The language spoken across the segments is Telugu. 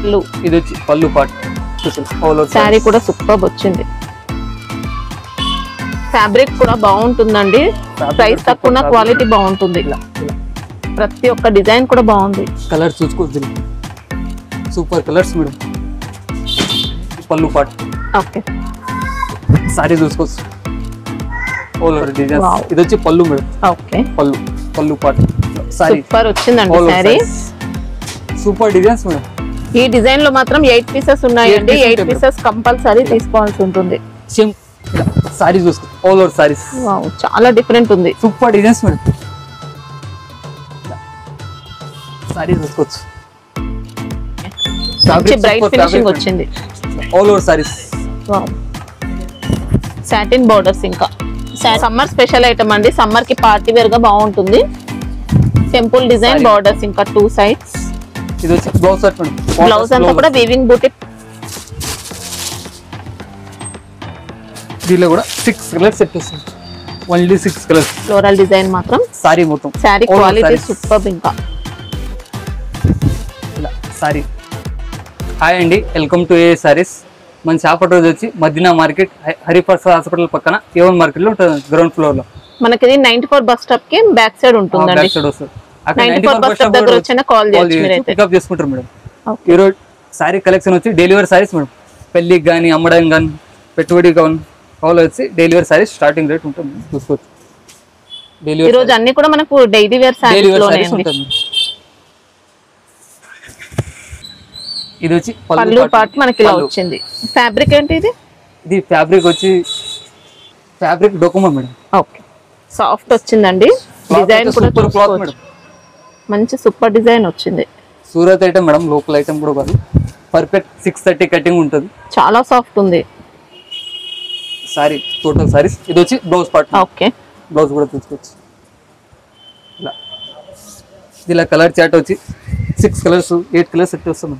పళ్ళు ఇది వచ్చి పళ్ళు పార్ట్. శారీ కూడా సూపర్ వచ్చింది. ఫ్యాబ్రిక్ కూడా బాగుంటుందండి. ప్రైస్ తక్కువ, క్వాలిటీ బాగుంటుంది. ప్రతి ఒక్క డిజైన్ కూడా బాగుంది. కలర్ చూసుకోవచ్చు, సూపర్ కలర్స్ మేడం. పళ్ళు పార్ట్. ఓకే, సారీ చూసుకోవచ్చు, ఆల్ ఓవర్ డిజైన్స్. ఇది వచ్చి పళ్ళు మేడం. ఓకే, పళ్ళు పార్ట్. సారీ సూపర్ వచ్చిందండి. Sorry super designs madam. ఈ డిజైన్ లో మాత్రం 8 పీసెస్ ఉన్నాయండి. 8 పీసెస్ కంపల్సరీ తీసుకోవాల్సి ఉంటుంది. సేమ్ సారీ చూసుకో, ఆల్ ఓవర్ సారీస్. వావ్, చాలా డిఫరెంట్ ఉంది. Super designs madam. సారీ చూసుకోవచ్చు, బ్రైట్ ఫినిషింగ్ వచ్చింది. All over saris. Wow, satin borders. ఇంకా సమ్మర్ స్పెషల్ ఐటమ్ అండి. సమ్మర్ కి పార్టీ వేర్ గా బాగుంటుంది. సింపుల్ డిజైన్ బోర్డర్స్, ఇంకా 2 సైడ్స్. ఇది వచ్చి బ్లౌజ్ సెట్ మేడం. బ్లౌజ్ అంతా కూడా వీవింగ్ బూటీ. దీనిలో కూడా 6 కలర్స్ సెట్ వస్తుంది. Only 6 colours. ఫ్లోరల్ డిజైన్ మాత్రం. సారీ మొత్తం. Sorry quality super. ఇంకా ఇలా సారీ. హాయ్ అండి, వెల్కమ్ టు ఏ సారీస్. మన షాప్ అడ్రస్ వచ్చి మదీనా మార్కెట్, హరిప్రసాద్ హాస్పిటల్ పక్కన A1 మార్కెట్ లో ఉంటుంది, గ్రౌండ్ ఫ్లోర్ లో. మనకి 94 బస్ స్టాప్ కి బ్యాక్ సైడ్ ఉంటుందండి. బ్యాక్ సైడ్ వస్తుంది. 94 బస్ స్టాప్ దగ్గర వచ్చిన కాల్ చేయొచ్చు మీరైతే. పికప్ చేసుకుంటారు మేడం. ఈ రోజు సారీ కలెక్షన్ వచ్చి డెలివరీ సారీస్ మేడం. పెళ్లికి కానీ, అమ్మడానికి కానీ, పెట్టుబడి కానీ కాల్ వచ్చి డెలివరీ సారీస్ స్టార్టింగ్ రేట్ ఉంటుంది, చూసుకోవచ్చు. ఈ రోజు అన్ని కూడా మనకు డైలీ వేర్ సారీస్ లోనే ఉంటుంది. ఇది వచ్చి పళ్ళు పార్ట్ మనకి ఇలా వచ్చింది. ఫ్యాబ్రిక్ ఏంటి ఇది? ఇది ఫ్యాబ్రిక్ వచ్చి fabric Docomo madam. Okay, soft వచ్చిందండి. డిజైన్ కూడా సూపర్ క్లాత్ మేడం. మంచి సూపర్ డిజైన్ వచ్చింది. Surat item madam, local item కూడా కాదు. పర్ఫెక్ట్ 630 కటింగ్ ఉంటుంది. చాలా సాఫ్ట్ ఉంది సారీ. టోటల్ సారీస్. ఇది వచ్చి బ్లౌజ్ పార్ట్. ఓకే, బ్లౌజ్ కూడా తీసుకోవచ్చు. ఇలా ఇలా కలర్ చాట్ వచ్చి 6 కలర్స్ 8 కలర్స్ సెట్ వస్తుంది.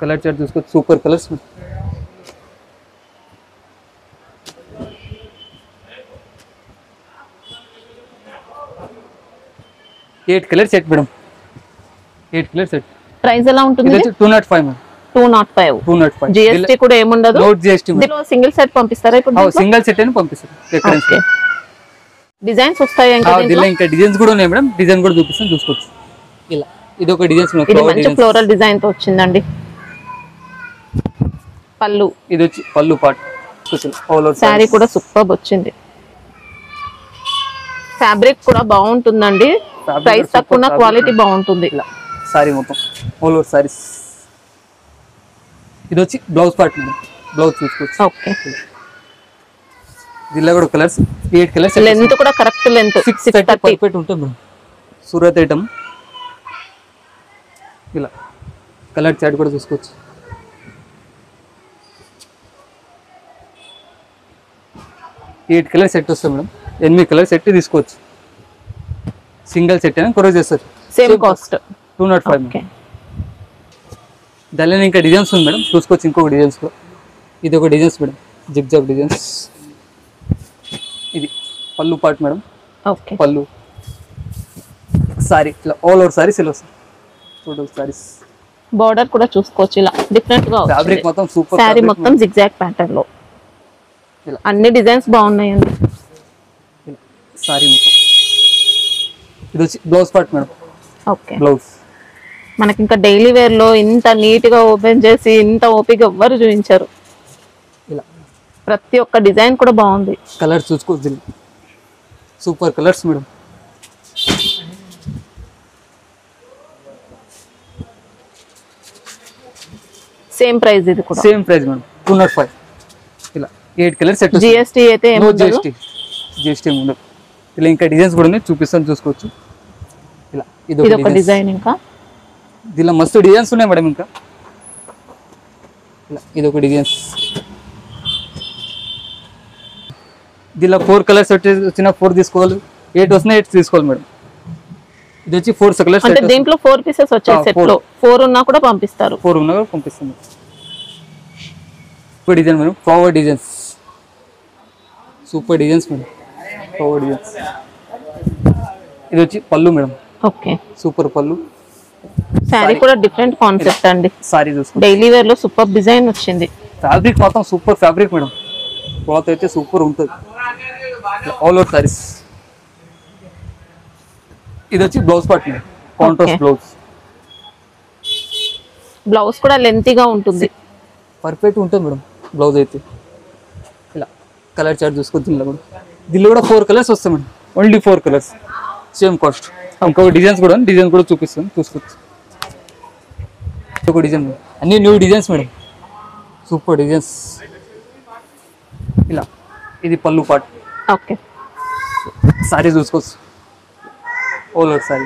కలర్ చాట్ చూసుకోవచ్చు, super colours. 8 colour set madam. 8 colour set. Price ఎలా ఉంటుంది? 205 మేడం. 205. జిఎస్టీ కూడా ఏముండదు. Note GST. దీనిలో సింగిల్ సెట్ పంపిస్తారా ఇప్పుడు? సింగిల్ సెట్ అని పంపిస్తారు. ఎక్కడ డిజైన్స్ వస్తాయి ఇంకా దీనిలో. ఇంకా డిజైన్స్ కూడా ఉన్నాయి మేడం. డిజైన్ కూడా చూపిస్తాను, చూసుకోవచ్చు. ఇలా ఇది ఒక డిజైన్స్. ఇది మంచి ఫ్లోరల్ డిజైన్ తో వచ్చిందండి. పళ్ళు. ఇది వచ్చి పళ్ళు పార్ట్. సారీ కూడా సూపర్ వచ్చింది. ఫ్యాబ్రిక్ కూడా బాగుంటుందండి. ప్రైస్ తక్కువ, క్వాలిటీ బాగుంటుంది. ఇలా సారీ మొత్తం ఆల్ ఓవర్ సారీస్. ఇది వచ్చి బ్లౌజ్ పార్ట్ మేడం. బ్లౌజ్ చూసుకోవచ్చు. ఓకే, దీనిలో కూడా కలర్స్ 8 కలర్స్. లెంత్ కూడా కరెక్ట్ లెంత్ 630 పర్ఫెక్ట్ ఉంటుంది మేడం. సూరత్ ఐటమ్. ఇలా కలర్ చాట్ కూడా చూసుకోవచ్చు. ఎయిట్ కలర్ సెట్ వస్తుంది మేడం. 8 కలర్ సెట్ తీసుకోవచ్చు. సింగిల్ సెట్ అయినా కొరవ చేస్తారు. Same cost 205. దానిలో ఇంకా డిజైన్స్ ఉంది మేడం, చూసుకోవచ్చు. ఇంకొక డిజైన్స్ కూడా. ఇది ఒక డిజైన్స్ మేడం, జిగ్జాగ్ డిజైన్స్. ఇది పళ్ళు పార్ట్ మేడం. ఓకే, పళ్ళు. సారీ ఇట్లా ఆల్ ఓవర్ సారీస్ ఇలా వస్తుంది. టోటల్ సారీస్. బోర్డర్ కూడా చూసుకోవచ్చు. ఇలా డిఫరెంట్ గా ఫ్యాబ్రిక్ మొత్తం సూపర్. సారీ మొత్తం జిగ్జాగ్ ప్యాటర్న్ లో. అన్ని డిజైన్స్ బాగున్నాయండి. సారీ మొత్తం. ఇది వచ్చి blouse part madam. Okay, blouse. మనకి ఇంకా డైలీ వేర్ లో ఇంత నీట్ గా ఓపెన్ చేసి ఇంత ఓపిక ఎవ్వరు చూపించారు. ఇలా ప్రతి ఒక్క డిజైన్ కూడా బాగుంది. కలర్ చూసుకోవచ్చు. Super colours madam. Same price. ఇది కూడా సేమ్ ప్రైస్ మేడం, 205. ఇలా 8 కలర్ సెట్. జిఎస్టీ అయితే నో జిఎస్టీ ఉండదు. ఇలా ఇంకా డిజైన్స్ కూడా ఉన్నాయి, చూపిస్తాను, చూసుకోవచ్చు. ఇలా ఇది ఒక డిజైన్. ఇంకా దీనిలో మస్తు డిజైన్స్ ఉన్నాయి మేడం. ఇంకా ఇలా ఇది ఒక డిజైన్స్. దీనిలో 4 కలర్స్ వచ్చిన 4 తీసుకోవాలి. 8 వస్తున్నాయి, 8 తీసుకోవాలి మేడం. ఇది వచ్చి 4 కలర్స్. అంటే దీంట్లో 4 పీసెస్ వచ్చాయి సెట్ లో. 4 ఉన్నా కూడా పంపిస్తారు. 4 ఉన్నా కూడా పంపిస్తాను. Super design madam, flower designs. Super designs madam, flower designs. ఇది వచ్చి పళ్ళు మేడం. ఓకే, సూపర్ పళ్ళు. శారీ కూడా డిఫరెంట్ కాన్సెప్ట్ అండి. సారీ చూసుకోవచ్చు. డైలీ వేర్ లో సూపర్ డిజైన్ వచ్చింది. ఫ్యాబ్రిక్ మాత్రం సూపర్ ఫ్యాబ్రిక్ మేడం. క్లాత్ అయితే సూపర్ ఉంటుంది. All over saris. ఇది వచ్చి blouse part madam. Contrast blouse. Blouse కూడా లెంతీగా ఉంటుంది. పర్ఫెక్ట్ ఉంటుంది మేడం బ్లౌజ్ అయితే. ఇలా కలర్ చార్ట్ చూసుకోవచ్చు. దీనిలో కూడా 4 కలర్స్ వస్తాయి madam. Only 4 colours, same cost. ఇంకొక డిజైన్స్ కూడా చూపిస్తాను, చూసుకోవచ్చు. ఒక డిజైన్ అన్ని new designs madam, super designs. ఇలా ఇది పళ్ళు పార్ట్. ఓకే, సారీ చూసుకోవచ్చు. All over sorry.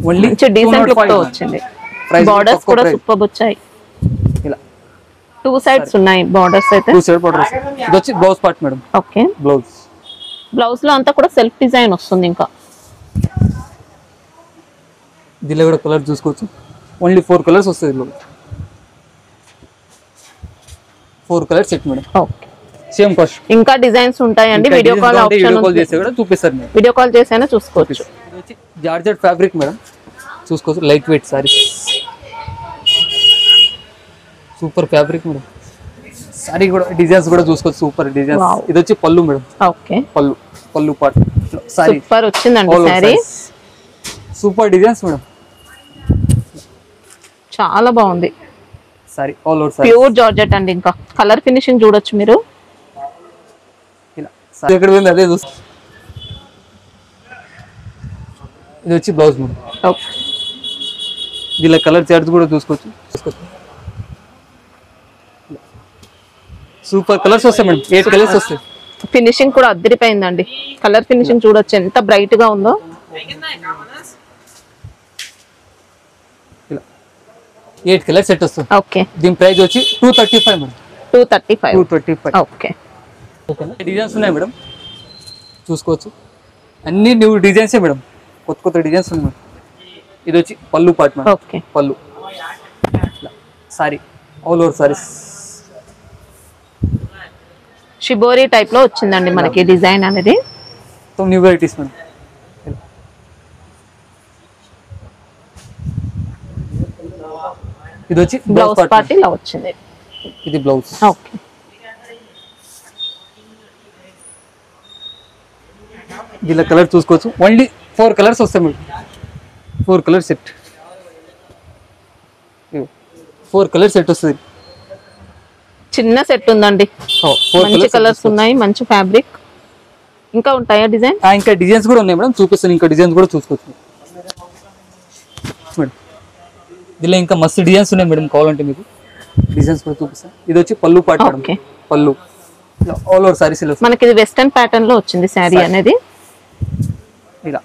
Only decent look తో వచ్చింది. బోర్డర్స్ కూడా సూపర్ వచ్చాయి. ఇలా 2 సైడ్స్ ఉన్నాయి బోర్డర్స్ అయితే. 2 సైడ్ బోర్డర్స్. ఇది వచ్చి blouse part madam. Okay, blouse లో అంతా కూడా సెల్ఫ్ డిజైన్ వస్తుంది. ఇంకా దీనిలో కూడా కలర్ చూసుకోవచ్చు. ఓన్లీ 4 కలర్స్ వస్తాయి. 4 colours set madam. Okay, same cost. ఇంకా డిజైన్స్ ఉంటాయండి. వీడియో కాల్ ఆప్షన్ చేస్తే కూడా చూపిస్తారు మేడం. వీడియో కాల్ చేసైనా చూసుకోవచ్చు. ఇది వచ్చి జార్జెట్ ఫ్యాబ్రిక్ మేడం, చూసుకోవచ్చు. Light weight saris, super fabric madam. Sorry కూడా డిజైన్స్ కూడా చూసుకోవచ్చు. Super designs. ఇది వచ్చి పళ్ళు మేడం. ఓకే, పళ్ళు పార్ట్. సారీ సూపర్ వచ్చిందండి. సారీ సూపర్ డిజైన్స్ మేడం, చాలా బాగుంది. Sorry all over sorry. Pure georgette అండి. ఇంకా కలర్ ఫినిషింగ్ చూడొచ్చు మీరు. ఇలా సారీ ఎక్కడ పోయింది అదే చూసుకో. ఇది వచ్చి బ్లౌజ్ మేడం. ఓకే, దీనిలో కలర్ చార్ట్స్ కూడా చూసుకోవచ్చు. సూపర్ కలర్స్ వస్తాయి మేడం. 8 కలర్స్ వస్తాయి. ఫినిషింగ్ కూడా అద్దరిపోయిందండి. కలర్ ఫినిషింగ్ చూడొచ్చు ఎంత బ్రైట్ గా ఉందో. ఇలా 8 కలర్ సెట్ వస్తుంది. ఓకే, దీని ప్రైస్ వచ్చి 235 మేడం. 235. ఓకే, డిజైన్స్ ఉన్నాయి మేడం, చూసుకోవచ్చు. అన్ని న్యూ డిజైన్సే మేడం, కొత్త డిజైన్స్ ఉన్నాయి మేడం. ఇది వచ్చి పళ్ళు పార్ట్ మేడం. ఓకే, పళ్ళు. Sorry all over saris. Shibori type లో వచ్చిందండి మనకి డిజైన్ అనేది. New varieties madam. ఇది వచ్చి బ్లౌజ్ పార్ట్ ఇలా వచ్చింది. ఇది బ్లౌజ్. ఓకే, దీనిలో కలర్ చూసుకోవచ్చు. ఓన్లీ 4 కలర్స్ వస్తాయి madam. 4 colour set. 4 colour set వస్తుంది. చిన్న సెట్ ఉందండి. మంచి కలర్స్ ఉన్నాయి, మంచి ఫ్యాబ్రిక్. ఇంకా ఉంటాయా డిజైన్? ఇంకా డిజైన్స్ కూడా ఉన్నాయి మేడం, చూపిస్తాను. ఇంకా డిజైన్స్ కూడా చూసుకోవచ్చు మేడం. దీనిలో ఇంకా మస్తు డిజైన్స్ ఉన్నాయి మేడం, కావాలంటే మీకు డిజైన్స్ కూడా చూపిస్తాను. ఇది వచ్చి పళ్ళు పార్ట్ మేడం. పళ్ళు ఆల్ ఓవర్ సారీస్. మనకి ఇది వెస్టర్న్ ప్యాటర్న్ లో వచ్చింది శారీ అనేది. ఇలా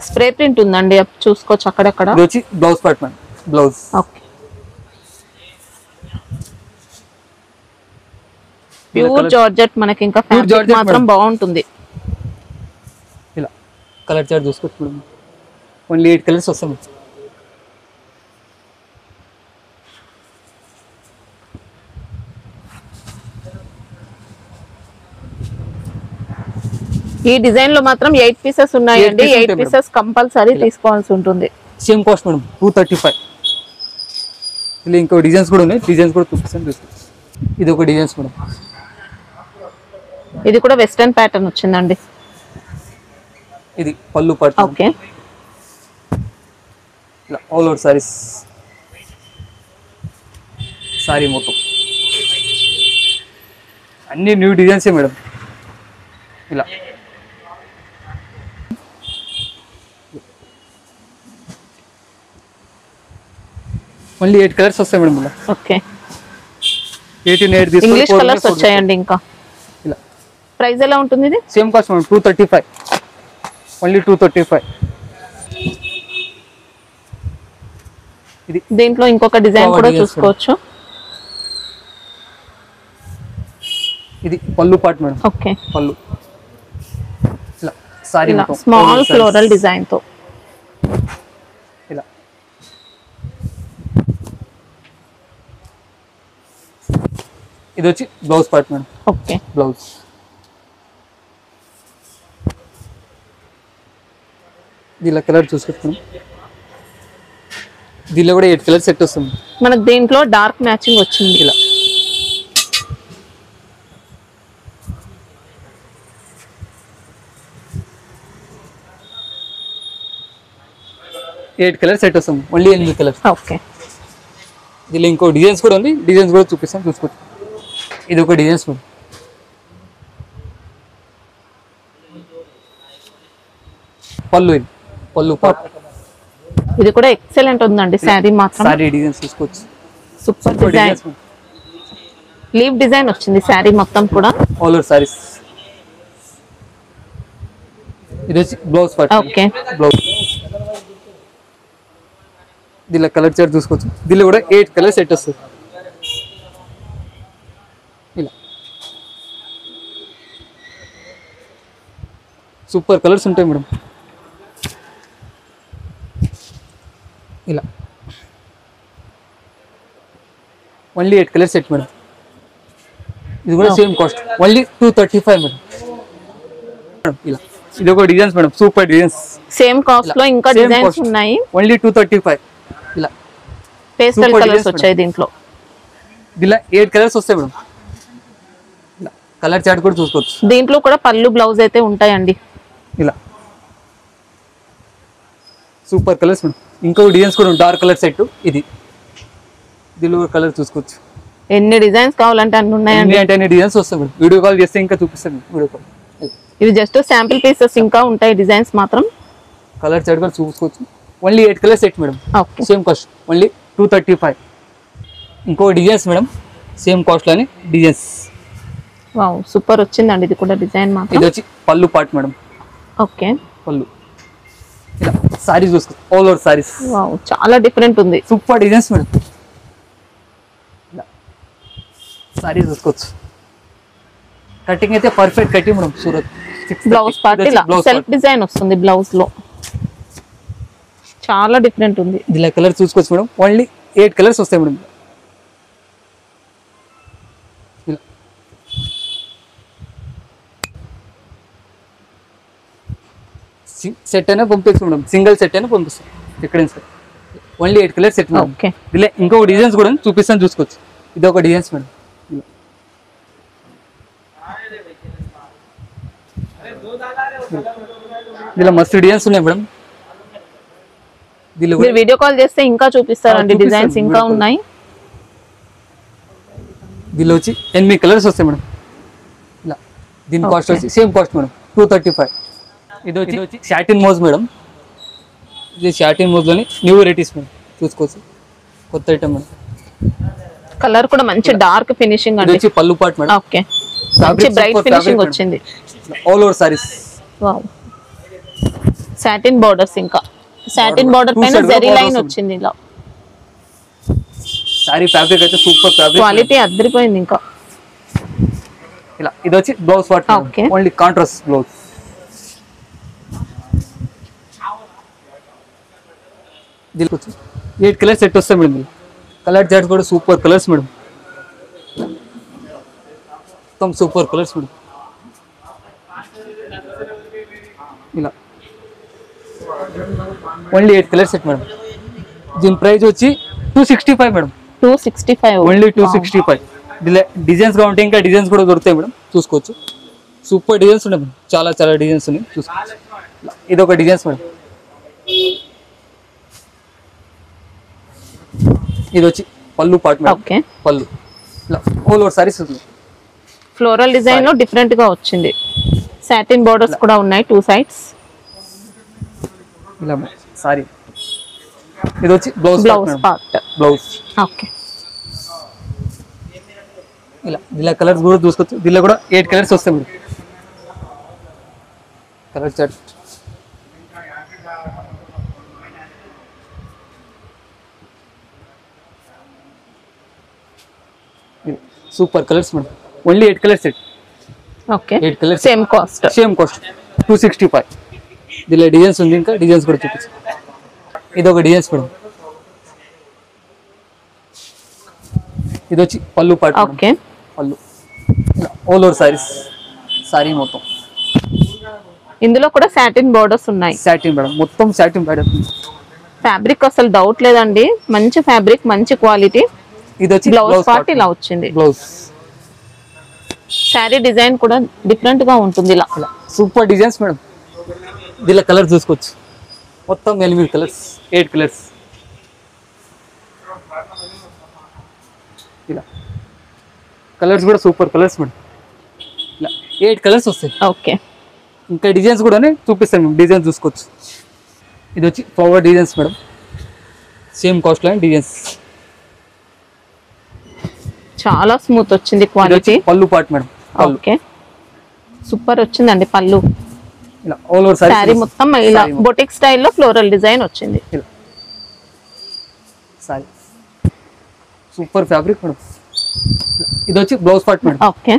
స్ప్రే ప్రింట్ ఉందండి, చూసుకోవచ్చు అక్కడక్కడ. ఇది వచ్చి blouse part madam. Blouse. Okay, pure georgette. మనకి ఇంకా ఫ్యాబ్రిక్ మాత్రం బాగుంటుంది. ఇలా కలర్ చార్ట్ చూసుకోవచ్చు మేడం. ఓన్లీ 8 కలర్స్ వస్తాయి మేడం. ఈ డిజైన్ లో మాత్రం 8 పీసెస్ ఉన్నాయండి. 8 పీసెస్ కంపల్సరీ తీసుకోవాల్సి ఉంటుంది. Same cost madam, 235. ఇలా ఇంకో డిజైన్స్ కూడా ఉన్నాయి, డిజైన్స్ కూడా చూపిస్తాను. ఇది ఒక డిజైన్స్ మేడం. ఇది కూడా వెస్టర్న్ ప్యాటర్న్ వచ్చిందండి. ఇది పళ్ళు పార్ట్. ఓకే, ఇలా ఆల్ ఓవర్ సారీస్. సారీ మొత్తం అన్ని న్యూ డిజైన్సే మేడం. ఇలా ఓన్లీ 8 కలర్స్ వస్తాయి మేడం. ఇలా ఓకే, 18 ఇంగ్లీష్ కలర్స్ వచ్చాయండి. ఇంకా ఇలా ప్రైస్ ఎలా ఉంటుంది? ఇది సేమ్ కాస్ట్ మేడం, 235. ఓన్లీ 235. ఇది దీంట్లో ఇంకొక డిజైన్ కూడా చూసుకోవచ్చు. ఇది పళ్ళు పార్ట్ మేడం. ఓకే, పళ్ళు. ఇలా సారీ స్మాల్ ఫ్లోరల్ డిజైన్ తో. ఇలా ఇది వచ్చి blouse part madam. Okay, blouse. దీనిలో కలర్ చూసుకుంటాం. దీనిలో కూడా 8 కలర్ సెట్ వస్తుంది. మనకు దీంట్లో డార్క్ మ్యాచింగ్ వచ్చింది. ఇలా 8 కలర్ సెట్ వస్తుంది. Only 8 colours. ఓకే. దీనిలో ఇంకో డిజైన్స్ కూడా ఉంది. డిజైన్స్ కూడా చూపిస్తాం, చూసుకోవచ్చు. ఇది ఒక డిజైన్స్ కూడా. పళ్ళు, ఇది పళ్ళు పార్ట్. ఇది కూడా ఎక్సలెంట్ ఉందండి శారీ మాత్రం. సారీ డిజైన్స్ చూసుకోవచ్చు. Super design. లీవ్ డిజైన్ వచ్చింది శారీ మొత్తం కూడా. All over saris. ఇది వచ్చి బ్లౌజ్ పార్ట్. ఓకే. బ్లౌజ్. దీనిలో కలర్ చార్ట్ చూసుకోవచ్చు. దీనిలో కూడా 8 కలర్ సెట్ వస్తుంది. ఇలా సూపర్ కలర్స్ ఉంటాయి మేడం. ఇలా ఓన్లీ 8 కలర్ సెట్ మేడం. ఇది కూడా సేమ్ కాస్ట్, ఓన్లీ 235 మేడం. ఇలా ఇది ఒక designs madam, super designs. Same cost లో ఇంకా డిజైన్స్ ఉన్నాయి. ఓన్లీ 235. ఇలా పేస్టల్ కలర్స్ వచ్చాయి దీంట్లో. ఇలా 8 కలర్స్ వస్తాయి మేడం. ఇలా కలర్ చార్ట్ కూడా చూసుకోవచ్చు. దీంట్లో కూడా పళ్ళు బ్లౌజ్ అయితే ఉంటాయండి. ఇలా సూపర్ కలర్స్ మేడం. ఇంకో డిజైన్స్ కూడా డార్క్ కలర్ సెట్. ఇది దీనిలో కలర్ చూసుకోవచ్చు. ఎన్ని డిజైన్స్ కావాలంటే అన్ని ఉన్నాయండి. అన్ని డిజైన్స్ వస్తాయి మేడం. వీడియో కాల్ చేస్తే ఇంకా చూపిస్తాను. Video call. ఇవి జస్ట్ శాంపిల్ పీసెస్, ఇంకా ఉంటాయి డిజైన్స్ మాత్రం. కలర్ చార్ట్ కూడా చూసుకోవచ్చు. Only 8 colour set madam. Okay. Same cost, only 235. ఇంకో డిజైన్స్ మేడం, సేమ్ కాస్ట్ లోని డిజైన్స్. వావ్, సూపర్ వచ్చిందండి ఇది కూడా డిజైన్ మాత్రం. ఇది వచ్చి పళ్ళు పార్ట్ మేడం. ఓకే. పళ్ళు. ఇలా సారీస్ చూసుకోవచ్చు. All over saris. వావ్, చాలా డిఫరెంట్ ఉంది. Super designs madam. ఇలా సారీస్ చూసుకోవచ్చు. కటింగ్ అయితే perfect cutting madam. Surat. Blouse part ఇలా సెల్ఫ్ డిజైన్ వస్తుంది బ్లౌజ్ లో. చాలా డిఫరెంట్ ఉంది. ఇలా కలర్ చూసుకోవచ్చు మేడం. ఓన్లీ 8 కలర్స్ వస్తాయి మేడం. ఇలా సెట్ అయినా పంపిస్తాం మేడం. సింగిల్ సెట్ అయినా పంపిస్తాం ఎక్కడైనా సరే. Only 8 colours set madam. Okay. ఇలా ఇంకొక డిజైన్స్ కూడా చూపిస్తాను, చూసుకోవచ్చు. ఇది ఒక డిజైన్స్ మేడం. ఇలా మస్తు డిజైన్స్ ఉన్నాయి మేడం. మీరు వీడియో కాల్ చేస్తే ఇంకా చూపిస్తారండి. డిజైన్స్ ఇంకా ఉన్నాయి. దీనిలో వచ్చి 8 కలర్స్ వస్తాయి మేడం. ఇలా దీని కాస్ట్ వచ్చి సేమ్ కాస్ట్ మేడం, 235. ఇది వచ్చి షాటిన్ మోజ్ మేడం. ఇది షాటిన్ మోజ్ లోని న్యూ వెరైటీస్ మేడం. చూసుకోవచ్చు. కొత్త ఐటమ్ మేడం. కలర్ కూడా మంచి డార్క్ ఫినిషింగ్ అండి. ఇది వచ్చి పళ్ళు పార్ట్ మేడం. ఓకే. మంచి బ్రైట్ ఫినిషింగ్ వచ్చింది. All over saris. Wow. Satin borders, ఇంకా సాటిన్ బోర్డర్ పైన జరీ లైన్ వచ్చింది. ఇలా సారీ ఫ్యాబ్రిక్ అయితే సూపర్ ఫ్యాబ్రిక్. క్వాలిటీ అదిరిపోయింది ఇంకా. ఇలా ఇది వచ్చి blouse part. Okay. Only contrast blouse. దీనికి వచ్చి 8 కలర్ సెట్ వస్తాయి మేడం. కలర్ చార్ట్స్ కూడా సూపర్ కలర్స్ మేడం. మొత్తం సూపర్ కలర్స్ మేడం. ఇలా ఓన్లీ 8 కలర్ సెట్ మేడం. దీని ప్రైస్ వచ్చి 265 మేడం. 265. ఓన్లీ 265. డిజైన్స్ గా ఉంటే ఇంకా డిజైన్స్ కూడా దొరుకుతాయి మేడం. చూసుకోవచ్చు. సూపర్ డిజైన్స్ ఉన్నాయి మేడం. చాలా చాలా డిజైన్స్ ఉన్నాయి. చూసుకోవచ్చు. ఇది ఒక డిజైన్స్ మేడం. ఇది వచ్చి పళ్ళు పార్ట్ మేడం. ఓకే. పళ్ళు. ఇలా ఆల్ ఓవర్ సారీస్ ఉంది. ఫ్లోరల్ డిజైన్ లో డిఫరెంట్ గా వచ్చింది. సాటిన్ బోర్డర్స్ కూడా ఉన్నాయి 2 సైడ్స్. ఇలా సారీ. ఇది వచ్చి బ్లౌజ్ పార్ట్. బ్లౌజ్. ఓకే. ఇలా కలర్స్ కూడా చూసుకోవచ్చు. దీనిలో కూడా 8 కలర్స్ వస్తాయి madam. Colour chart. Super colours madam. Only 8 colour set. Okay. 8 colours. Same cost. 265. దీనిలో డిజైన్స్ ఉంది, ఇంకా డిజైన్స్ కూడా చూపించు. ఇది ఒక డిజైన్స్ మేడం. ఇది వచ్చి పళ్ళు పార్ట్. ఓకే. పళ్ళు. All over saris. సారీ మొత్తం ఇందులో కూడా సాటిన్ బోర్డర్స్ ఉన్నాయి. సాటిన్ మేడం, మొత్తం సాటిన్ ప్యాటర్న్. ఫ్యాబ్రిక్ అసలు డౌట్ లేదండి, మంచి ఫ్యాబ్రిక్, మంచి క్వాలిటీ. ఇది వచ్చి బ్లౌజ్ పార్ట్ ఇలా వచ్చింది. బ్లౌజ్ శారీ డిజైన్ కూడా డిఫరెంట్ గా ఉంటుంది. ఇలా సూపర్ డిజైన్స్ మేడం. దీనిలో కలర్ చూసుకోవచ్చు, మొత్తం 8 కలర్స్, 8 కలర్స్. ఇలా కలర్స్ కూడా సూపర్ కలర్స్ మేడం. ఇలా 8 కలర్స్ వస్తాయి. ఓకే, ఇంకా డిజైన్స్ కూడా చూపిస్తాను మేము, డిజైన్స్ చూసుకోవచ్చు. ఇది వచ్చి flower designs madam, same cost లో డిజైన్స్. చాలా స్మూత్ వచ్చింది క్వాలిటీ. పళ్ళు పార్ట్ మేడం. ఓకే, సూపర్ వచ్చిందండి పళ్ళు. ఇలా ఆల్ ఓవర్ సారీ మొత్తం ఇలా బొటిక్ స్టైల్లో ఫ్లోరల్ డిజైన్ వచ్చింది. ఇలా సారీ సూపర్ ఫ్యాబ్రిక్ మేడం. ఇది వచ్చి blouse part madam. Okay,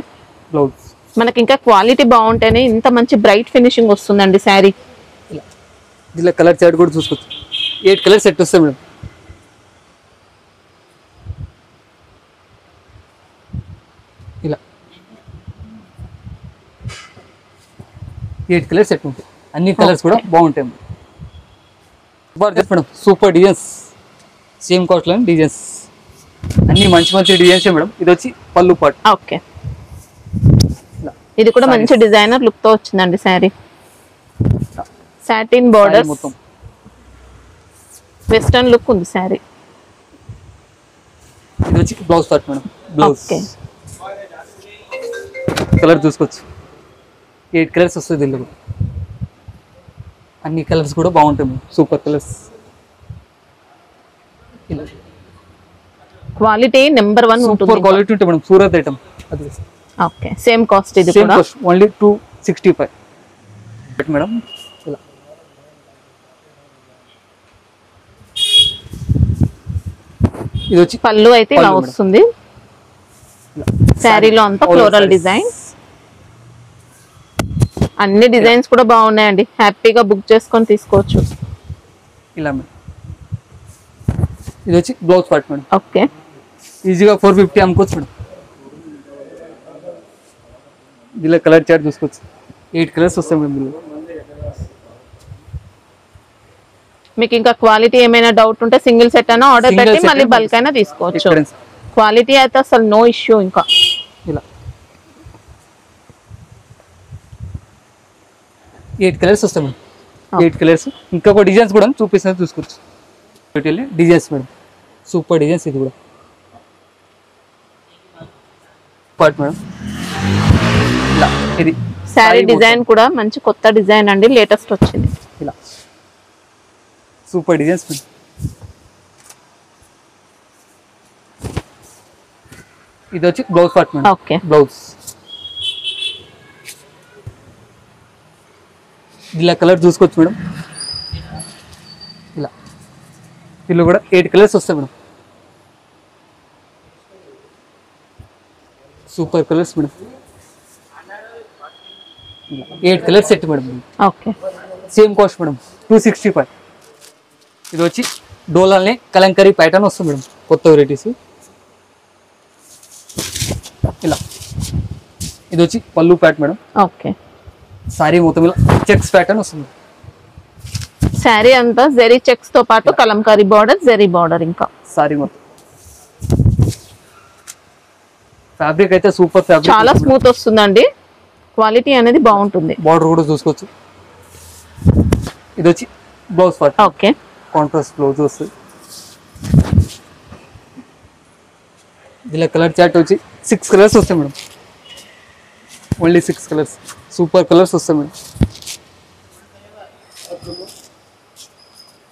blouse మనకి ఇంకా క్వాలిటీ బాగుంటేనే ఇంత మంచి బ్రైట్ ఫినిషింగ్ వస్తుందండి శారీ. ఇలా దీనిలో కలర్ చార్ట్ కూడా చూసుకోవచ్చు. 8 కలర్ సెట్ వస్తాయి మేడం. ఇలా 8 కలర్ సెట్ ఉంటాయి. అన్ని కలర్స్ కూడా బాగుంటాయి madam. Super designs, same cost లో డిజైన్స్, అన్ని మంచి మంచి డిజైన్స్ మేడం. ఇది వచ్చి పళ్ళు పార్ట్. ఓకే, ఇది కూడా మంచి డిజైనర్ లుక్ తో వచ్చిందండి శారీ. సాటిన్ బోర్డర్, మొత్తం వెస్టర్న్ లుక్ ఉంది శారీ. ఇది వచ్చి blouse part madam. Blouse colour చూసుకోవచ్చు. 8 కలర్స్ వస్తుంది దీనిలో. అన్ని కలర్స్ కూడా బాగుంటాయి madam, super colours. Quality number 1 ఉంటుంది. సూపర్ క్వాలిటీ ఉంటుంది మేడం, సూరత్ ఐటమ్. అది ఓకే, సేమ్ కాస్ట్ ఇది కూడా. Only 265 madam. ఇలా ఇది వచ్చి పళ్ళు అయితే ఇలా వస్తుంది. శారీలో అంతా ఫ్లోరల్ డిజైన్. అన్ని డిజైన్స్ కూడా బాగున్నాయండి, హ్యాపీగా బుక్ చేసుకొని తీసుకోవచ్చు. ఇలా మేడం. ఇది వచ్చి బ్లౌజ్ పార్ట్ మేడం. ఓకే, ఈజీగా 450 అమ్ముకోవచ్చు మేడం. దీనిలో కలర్ చార్ట్ చూసుకోవచ్చు. 8 కలర్స్ వస్తాయి మేడం దీనిలో. మీకు ఇంకా క్వాలిటీ ఏమైనా డౌట్ ఉంటే సింగిల్ సెట్ అయినా ఆర్డర్ పెట్టి మళ్ళీ బల్క్ అయినా తీసుకోవచ్చు. క్వాలిటీ అయితే అసలు నో ఇష్యూ. ఇంకా ఇలా 8 కలర్స్ వస్తాయి మేడం. 8 కలర్స్. ఇంకా ఒక డిజైన్స్ కూడా చూపిస్తాను, చూసుకోవచ్చు. Designs madam, super designs. ఇది కూడా పార్ట్ మేడం. ఇలా ఇది శారీ డిజైన్ కూడా మంచి కొత్త డిజైన్ అండి, లేటెస్ట్ వచ్చింది. ఇలా సూపర్ డిజైన్స్ మేడం. ఇది వచ్చి blouse part madam. Okay, blouse. ఇలా కలర్ చూసుకోవచ్చు మేడం. ఇలా దీనిలో కూడా 8 కలర్స్ వస్తాయి madam. Super colours madam. 8 colours set madam. Okay, same cost madam, 265. ఇది వచ్చి డోలాల్ని కలంకరీ ప్యాటర్న్ వస్తుంది మేడం, కొత్త వెరైటీస్. ఇలా ఇది వచ్చి పళ్ళు ప్యాట్ మేడం. ఓకే, సారీ మొత్తం ఇలా చెక్స్ ప్యాటర్న్ వస్తుంది. శారీ అంతా జెరీ చెక్స్ తో పాటు కలంకారీ బార్డర్, జెరీ బార్డర్. ఇంకా సారీ మొత్తం ఫ్యాబ్రిక్ అయితే సూపర్ ఫ్యాబ్రిక్, చాలా స్మూత్ వస్తుందండి. క్వాలిటీ అనేది బాగుంటుంది. బార్డర్ కూడా చూసుకోవచ్చు. ఇది వచ్చి blouse part. Okay, contrast blouse వస్తుంది. ఇలా కలర్ చార్ట్ వచ్చి 6 కలర్స్ వస్తాయి madam. Only 6 colours, super colours వస్తాయి మేడం.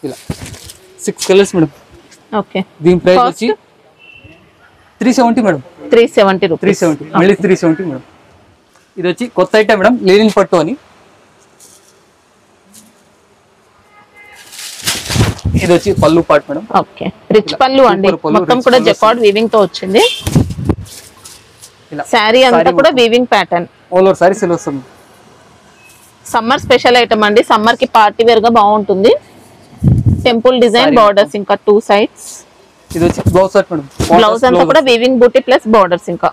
ఇలా 6 కలర్స్ మేడం. ఓకే, దీని ప్రైస్ వచ్చి 370 మేడం. 370 రూపీస్. 370 మళ్ళీ 370 మేడం. ఇది వచ్చి కొత్త ఐటమ్ మేడం, లేనిన్ పట్టు అని. ఇది వచ్చి పళ్ళు పార్ట్ మేడం. ఓకే, రిచ్ పళ్ళు అండి, మొత్తం కూడా జకార్డ్ వీవింగ్ తో వచ్చింది. ఇలా శారీ అంతా కూడా weaving pattern. All over sorry cell వస్తుంది. సమ్మర్ స్పెషల్ ఐటమ్ అండి, సమ్మర్ కి పార్టీ వేర్ గా బాగుంటుంది. టెంపుల్ డిజైన్ బార్డర్స్, ఇంకా 2 సైడ్స్. ఇది వచ్చి బ్లౌజ్ సెట్ మేడం. బ్లౌజ్ అంతా కూడా వీవింగ్ బూటీ ప్లస్ బార్డర్స్. ఇంకా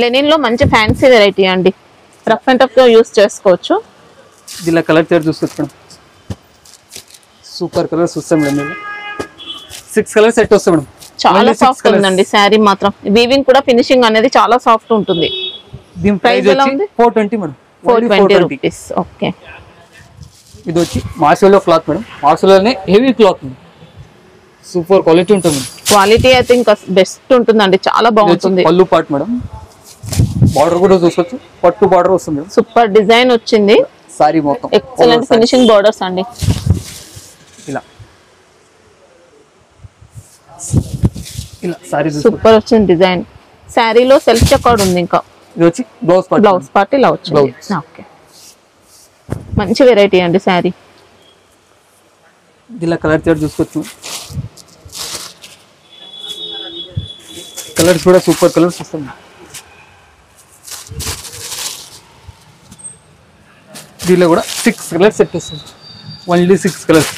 లెనిన్ లో మంచి ఫ్యాన్సీ వెరైటీ అండి, రఫ్ అండ్ టఫ్ గా యూస్ చేసుకోవచ్చు. దీనిలో కలర్ చార్ట్ చూసుకోవచ్చు మేడం. సూపర్ కలర్స్ వస్తాయి మేడం. 6 కలర్ సెట్ వస్తాయి మేడం. చాలా సాఫ్ట్ ఉందండి శారీ మాత్రం. వీవింగ్ కూడా ఫినిషింగ్ అనేది చాలా సాఫ్ట్ ఉంటుంది. దీని ప్రైస్ ఎలా ఉంది? 420 మేడం. 420 రూపీస్. ఓకే. ఇది వచ్చి మాసోలో క్లాత్ మేడం. మాసోలోనే heavy cloth madam. Super quality ఉంటుంది మేడం. క్వాలిటీ అయితే ఇంకా బెస్ట్ ఉంటుందండి, చాలా బాగుంటుంది. పళ్ళు పార్ట్ మేడం. బార్డర్ కూడా చూసుకోవచ్చు, పట్టు బార్డర్ వస్తుంది మేడం. సూపర్ డిజైన్ వచ్చింది. సారీ మొత్తం ఎక్సలెంట్ ఫినిషింగ్ బోర్డర్స్ అండి. ఇలా ఇలా సారీ సూపర్ వచ్చింది డిజైన్. శారీలో సెల్ఫ్ చెక్అవుట్ ఉంది. ఇంకా ఇది వచ్చి బ్లౌజ్ పార్ట్ ఇలా వచ్చింది. ఓకే, మంచి వెరైటీ అండి శారీ. ఇలా కలర్ చార్ట్ చూసుకోవచ్చు. కలర్స్ కూడా సూపర్ కలర్స్ వస్తాయి. దీనిలో కూడా 6 కలర్స్ సెట్ వస్తుంది. Only 6 colours.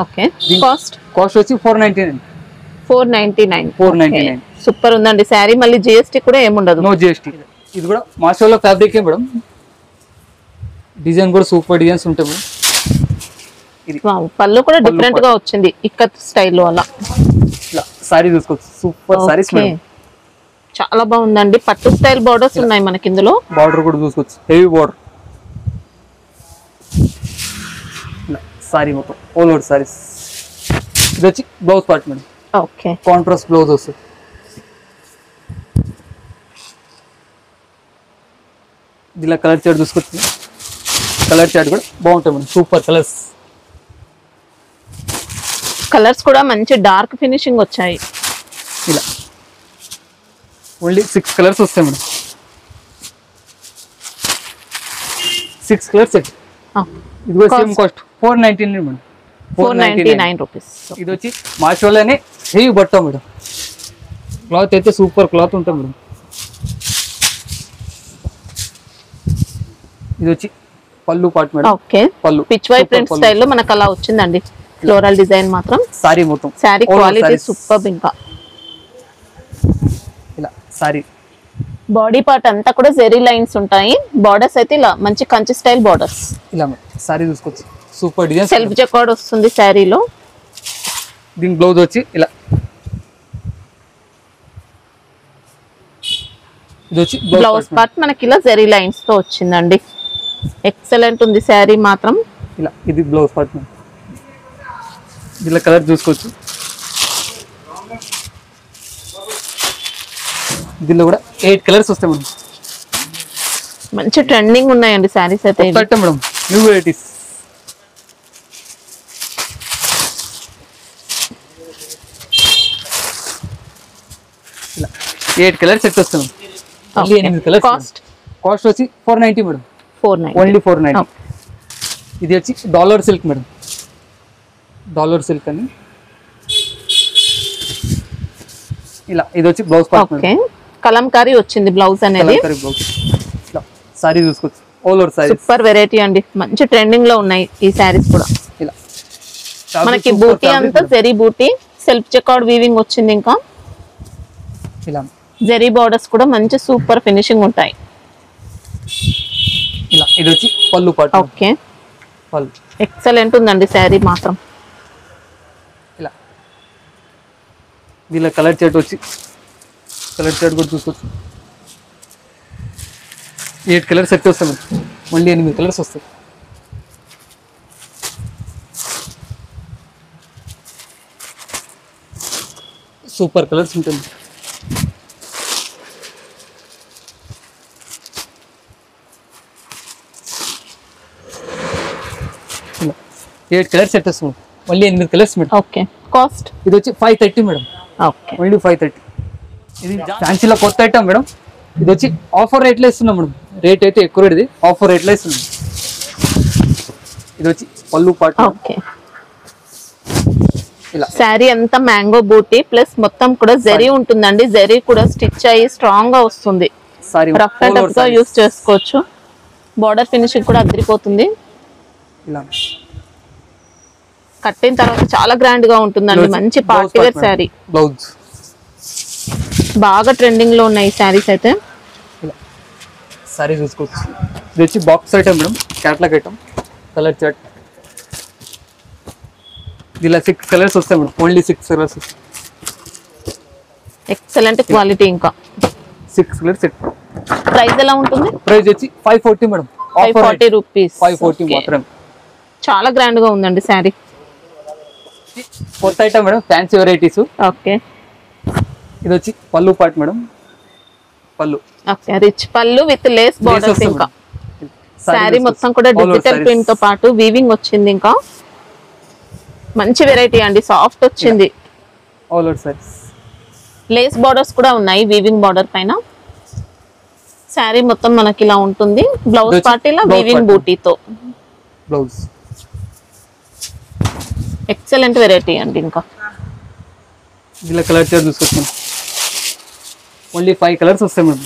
ఓకే. కాస్ట్ వచ్చి 499. 499. సూపర్ ఉందండి శారీ. మళ్ళీ జిఎస్టీ కూడా ఏముండదు. No GST. ఇది కూడా మాషోలో ఫ్యాబ్రిక్ మేడం. డిజైన్ కూడా సూపర్ డిజైన్స్ ఉంటాయి మేడం. ఇది పళ్ళు కూడా డిఫరెంట్ గా వచ్చింది, ఇక్కత్ స్టైల్లో అలా. ఇలా సారీ చూసుకోవచ్చు. Super saris madam. చాలా బాగుందండి. పట్టు స్టైల్ బోర్డర్స్ ఉన్నాయి మనకి ఇందులో. బార్డర్ కూడా చూసుకోవచ్చు, హెవీ బార్డర్. సారీ మొత్తం ఆల్ ఓవర్ సారీస్. ఇది వచ్చి blouse part madam. Okay. Contrast blouse వస్తుంది. ఇలా కలర్ చార్ట్ చూసుకోవచ్చు. కలర్ చార్ట్ కూడా బాగుంటుంది మేడం. Super colours. కలర్స్ కూడా మంచి డార్క్ ఫినిషింగ్ వచ్చాయి. ఇలా ఓన్లీ 6 కలర్స్ వస్తాయి మేడం. 6 colours set. ఇది కూడా సేమ్ కాస్ట్ 499 మేడం. 499 రూపీస్. ఇది వచ్చి మాషోలోనే హెవీ బట్ట మేడం. క్లాత్ అయితే సూపర్ క్లాత్ ఉంటుంది మేడం. ఇది వచ్చి పళ్ళు పార్ట్ మేడం. ఓకే. పళ్ళు పిచ్ వై ప్రింట్ స్టైల్లో మనకు అలా వచ్చిందండి. ఫ్లోరల్ డిజైన్ మాత్రం. సారీ మొత్తం సారీ క్వాలిటీ సూపర్. ఇంకా ఇలా సారీ బాడీ పార్ట్ అంతా కూడా జెరీ లైన్స్ ఉంటాయి. బార్డర్స్ అయితే ఇలా మంచి కంచి స్టైల్ బార్డర్స్. ఇలా సారీ చూసుకోవచ్చు. Super design. సెల్ఫ్ చెక్అవుట్ వస్తుంది శారీలో. దీని బ్లౌజ్ వచ్చి ఇలా. ఇది వచ్చి బ్లౌజ్ పార్ట్ మనకి ఇలా జెరీ లైన్స్ తో వచ్చిందండి. ఎక్సలెంట్ ఉంది శారీ మాత్రం. ఇలా ఇది బ్లౌజ్ పార్ట్. ఇలా కలర్ చూసుకోవచ్చు. దీనిలో కూడా 8 కలర్స్ వస్తాయి మేడం. మంచి ట్రెండింగ్ ఉన్నాయండి శారీస్ అయితే. Madam new varieties. ఇలా 8 కలర్స్ సెట్ వస్తాయి. 8 కలర్స్. కాస్ట్ వచ్చి 490 మేడం. 490. ఓన్లీ 490. ఇది వచ్చి dollar silk madam. Dollar silk అని ఇలా. ఇది వచ్చి బ్లౌజ్ పార్ట్. ఓకే. కలంకారీ వచ్చింది బ్లౌజ్ అనేది. సారీ చూసుకోవచ్చు. All over sorry. Super variety అండి. మంచి ట్రెండింగ్ లో ఉన్నాయి ఈ సారీస్ కూడా. ఇలా మనకి బూటీ అంతా జెరీ బూటీ, సెల్ఫ్ చెక్అవుట్ వీవింగ్ వచ్చింది. ఇంకా ఇలా జెరీ బోర్డర్స్ కూడా మంచి సూపర్ ఫినిషింగ్ ఉంటాయి. ఇలా ఇది వచ్చి పళ్ళు పార్ట్. ఓకే. పళ్ళు ఎక్సలెంట్ ఉందండి శారీ మాత్రం. ఇలా దీనిలో కలర్ చార్ట్ వచ్చి కలర్ చార్ట్ కూడా చూసుకోవచ్చు. 8 కలర్స్ సెట్ వస్తాయి. ఓన్లీ 8 కలర్స్ వస్తాయి. సూపర్ కలర్స్ ఉంటుంది. ఇలా 8 కలర్స్ సెట్ వస్తుంది. Only 8 colours madam. Okay. Cost ఇది వచ్చి 530 మేడం. ఓకే. ఓన్లీ 530. ఇది ఫ్యాన్సీలో కొత్త ఐటమ్ మేడం. ఇది వచ్చి ఆఫర్ రేట్లో ఇస్తున్నాం మేడం. రేట్ అయితే ఎక్కువ రేట్. ఇది ఆఫర్ రేట్లో ఇస్తున్నాం. ఇది వచ్చి పళ్ళు పార్ట్. ఓకే. ఇలా శారీ అంతా మ్యాంగో బూటీ ప్లస్ మొత్తం కూడా జెరీ ఉంటుందండి. జెరీ కూడా స్టిచ్ అయ్యి స్ట్రాంగ్ గా వస్తుంది. సారీ రఫ్ అండ్ టఫ్ గా యూస్ చేసుకోవచ్చు. బార్డర్ ఫినిషింగ్ కూడా అదిరిపోతుంది. ఇలా కట్టిన తర్వాత చాలా గ్రాండ్ గా ఉంటుందండి. మంచి పార్టీ వేర్ శారీ. బ్లౌజ్ బాగా ట్రెండింగ్ లో ఉన్నాయి ఈ శారీస్ అయితే. ఇలా సారీ చూసుకోవచ్చు. ఇది వచ్చి box item madam, catalogue item, colour chart. ఇలా 6 కలర్స్ వస్తాయి madam, only 6 colours. Excellent quality. ఇంకా 6 కలర్స్ సెట్. ప్రైస్ ఎలా ఉంటుంది? ప్రైస్ వచ్చి 540 మేడం. 540 రూపీస్. 540 మాత్రం. చాలా గ్రాండ్ గా ఉందండి శారీ. కొత్త item madam, fancy varieties. Okay. ఇది వచ్చి పళ్ళు పార్ట్ మేడం, పళ్ళు. ఓకే, రిచ్ పళ్ళు విత్ లేస్ బోర్డర్స్. ఇంకా శారీ మొత్తం కూడా డిజిటల్ ప్రింట్ తో పాటు వీవింగ్ వచ్చింది. ఇంకా మంచి వెరైటీ అండి, సాఫ్ట్ వచ్చింది. All over saris. Lay's borders కూడా ఉన్నాయి వీవింగ్ బార్డర్ పైన. శారీ మొత్తం మనకి ఇలా ఉంటుంది. బ్లౌజ్ పార్ట్ ఇలా వీవింగ్ బూటీతో. బ్లౌజ్ ఎక్సలెంట్ వెరైటీ అండి. ఇంకా ఇలా కలర్ చార్ట్ చూసుకొచ్చాం. ఓన్లీ 5 కలర్స్ వస్తాయి మేడం.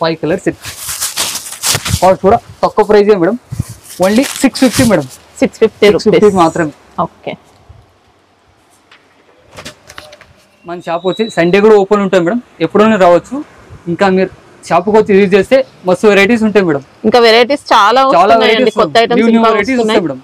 5 colours set. కాస్ట్ కూడా తక్కువ ప్రైస్ మేడం, ఓన్లీ 650 మేడం. 650 మాత్రమే. ఓకే. మన షాప్ వచ్చి సండే కూడా ఓపెన్ ఉంటుంది మేడం, ఎప్పుడైనా రావచ్చు. ఇంకా మీరు షాప్కి వచ్చి యూజ్ చేస్తే మస్తు వెరైటీస్ ఉంటాయి మేడం. ఇంకా వెరైటీస్ చాలా చాలా వస్తున్నాయండి, కొత్త ఐటమ్స్ ఇంకా వస్తున్నాయి. మేడం.